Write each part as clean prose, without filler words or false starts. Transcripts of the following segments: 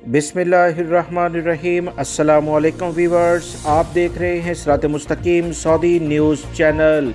बिस्मिल्लाहिर्रहमानिर्रहीम। अस्सलामुअलैकुम वीवर्स, आप देख रहे हैं सिरात मुस्तकीम सऊदी न्यूज़ चैनल।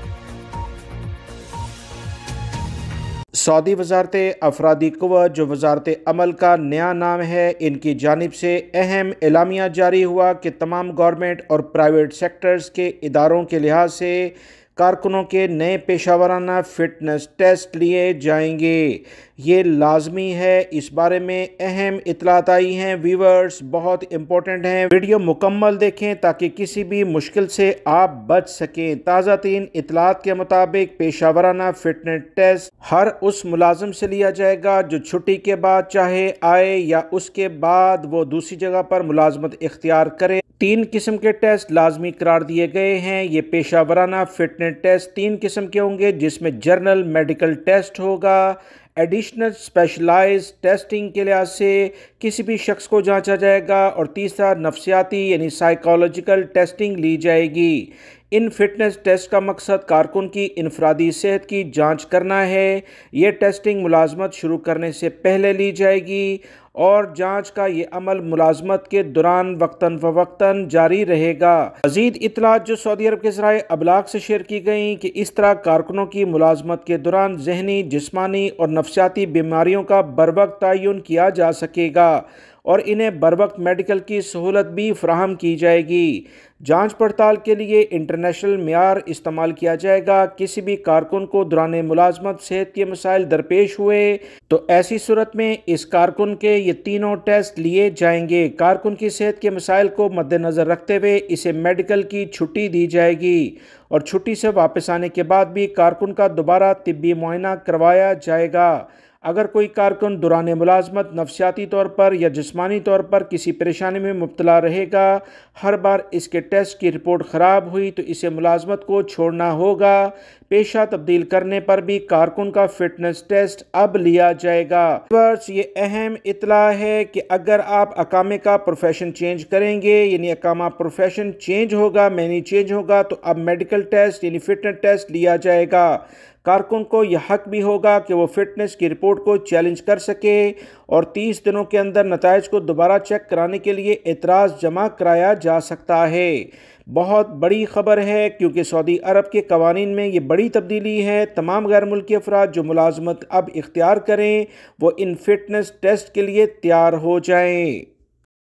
सऊदी वजारत अफरादी क़ुव्वत, जो वजारत अमल का नया नाम है, इनकी जानिब से अहम एलामिया जारी हुआ कि तमाम गवर्नमेंट और प्राइवेट सेक्टर्स के इदारों के लिहाज से कारकुनों के नए पेशा वराना फ़िटनेस टेस्ट लिए जाएंगे। ये लाजमी है। इस बारे में अहम इतलात आई हैं वीवर्स, बहुत इंपॉर्टेंट हैं। वीडियो मुकम्मल देखें ताकि किसी भी मुश्किल से आप बच सकें। ताज़ा तीन इतलात के मुताबिक पेशा वराना फ़िटनेस टेस्ट हर उस मुलाजिम से लिया जाएगा जो छुट्टी के बाद चाहे आए या उसके बाद वो दूसरी जगह पर मुलाजमत इख्तियार करे। तीन किस्म के टेस्ट लाजमी करार दिए गए हैं। ये पेशा वराना फ़िटनेस टेस्ट तीन किस्म के होंगे, जिसमें जर्नल मेडिकल टेस्ट होगा, एडिशनल स्पेशलाइज्ड टेस्टिंग के लिहाज से किसी भी शख्स को जांचा जाएगा, और तीसरा नफ्सियाती यानी साइकोलॉजिकल टेस्टिंग ली जाएगी। इन फिटनेस टेस्ट का मकसद कारकुन की इनफरादी सेहत की जांच करना है। ये टेस्टिंग मुलाजमत शुरू करने से पहले ली जाएगी और जांच का ये अमल मुलाजमत के दौरान वक्तन फ़वक्तन जारी रहेगा। मज़ीद इतलात जो सऊदी अरब के ज़राए अबलाग से शेयर की गई कि इस तरह कारकुनों की मुलाजमत के दौरान जहनी, जिस्मानी और नफ्सियाती बीमारियों का बरवक्त तयन किया जा सकेगा और इन्हें बरवक्त मेडिकल की सहूलत भी फराहम की जाएगी। जांच पड़ताल के लिए इंटरनेशनल मेयार इस्तेमाल किया जाएगा। किसी भी कारकुन को दौरान मुलाजमत सेहत के मसाइल दरपेश हुए तो ऐसी सूरत में इस कारकुन के ये तीनों टेस्ट लिए जाएंगे। कारकुन की सेहत के मसाइल को मद्देनज़र रखते हुए इसे मेडिकल की छुट्टी दी जाएगी और छुट्टी से वापस आने के बाद भी कारकुन का दोबारा तिब्बी मुआयना करवाया जाएगा। अगर कोई कारकुन दौरान मुलाजमत नफ्सियाती तौर पर या जिस्मानी तौर पर किसी परेशानी में मुब्तला रहेगा, हर बार इसके टेस्ट की रिपोर्ट ख़राब हुई तो इसे मुलाजमत को छोड़ना होगा। पेशा तब्दील करने पर भी कारकुन का फ़िटनेस टेस्ट अब लिया जाएगा। बस ये अहम इतला है कि अगर आप अकामे का प्रोफेशन चेंज करेंगे, यानी अकामा प्रोफेशन चेंज होगा, मैनी चेंज होगा, तो अब मेडिकल टेस्ट यानी फ़िटनेस टेस्ट लिया जाएगा। कारकुन को यह हक भी होगा कि वो फिटनेस की रिपोर्ट को चैलेंज कर सके और 30 दिनों के अंदर नताइज को दोबारा चेक कराने के लिए एतराज़ जमा कराया जा सकता है। बहुत बड़ी खबर है क्योंकि सऊदी अरब के कवानीन में ये बड़ी तब्दीली है। तमाम गैर मुल्की अफराद जो मुलाजमत अब इख्तियार करें वो इन फिटनेस टेस्ट के लिए तैयार हो जाएँ।